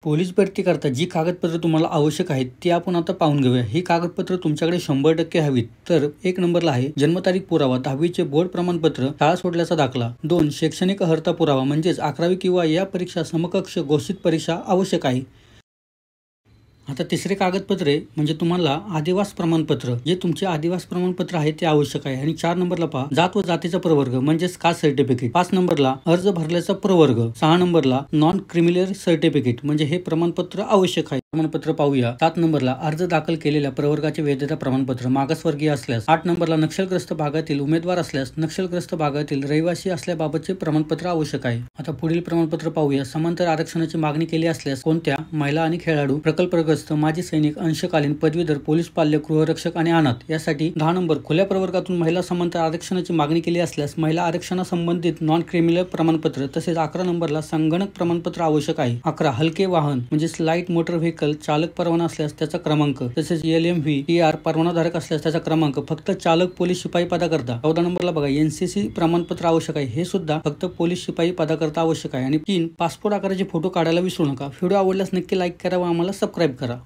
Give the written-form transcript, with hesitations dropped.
Police भरती करता जी कागदपत्र तुम्हाला आवश्यक आहेत ती आपण आता पाहून घेऊया। ही कागदपत्र तुमच्याकडे 100% हवीत। तर 1 नंबरला आहे जन्मतारीख पुरावा, 10वीचे बोर्ड प्रमाणपत्र, शाळा सोडल्याचा दाखला। 2 शैक्षणिक अर्हता पुरावा म्हणजेच 11वी किंवा या परीक्षा समकक्ष घोषित परीक्षा आवश्यक आहे। आता तिसरे कागदपत्रे म्हणजे तुम्हाला आदिवास प्रमाणपत्र, जे तुमचे आदिवास प्रमाणपत्र आहे ते आवश्यक आहे। आणि 4 नंबरला पहा जात व जातीचा प्रवर्ग म्हणजेच कास्ट सर्टिफिकेट। 5 नंबरला अर्ज भरल्याचा प्रवर्ग। 6 नंबरला नॉन क्रिमिनल सर्टिफिकेट म्हणजे हे प्रमाणपत्र आवश्यक आहे। प्रमाणपत्र पाहूया। 7 नंबरला अर्ज दाखल केलेल्या प्रवर्गाचे वैधता प्रमाणपत्र मागासवर्गीय असल्यास। 8 नंबरला नक्षलग्रस्त भागातील उमेदवार असल्यास नक्षलग्रस्त भागातील रहिवासी असल्याबाबतचे प्रमाणपत्र आवश्यक आहे। आता पुढील प्रमाणपत्र पाहूया। समांतर आरक्षणाची मागणी केली असल्यास कोणत्या महिला आणि खेळाडू, प्रकल्पग्रस्त, माजी सैनिक, अंशकालीन, पदवीधर, पोलीस पाल्य, गृहरक्षक आणि अनाथ यासाठी। 10 नंबर खुल्या प्रवर्गातून महिला समांतर आरक्षणाची मागणी केली असल्यास महिला आरक्षणासंबंधित नॉन क्रिमिनल प्रमाणपत्र तसेच 11 नंबरला संगणक प्रमाणपत्र आवश्यक आहे। 11 हलके वाहन म्हणजे लाईट मोटर व्हेकल चालक परवाना असल्यास त्याचा क्रमांक तसेच LMV परवानाधारक असल्यास त्याचा क्रमांक फक्त चालक पोलीस शिपाई पदाकरता। 14 नंबरला बघा NCC प्रमाणपत्र आवश्यक आहे, हे सुद्धा फक्त पोलीस शिपाई पदाकरता आवश्यक आहे। आणि 3 पासपोर्ट आकाराचे फोटो काढायला विसरू नका। व्हिडिओ आवडल्यास नक्की लाईक करा व आम्हाला सबस्क्राईब करा।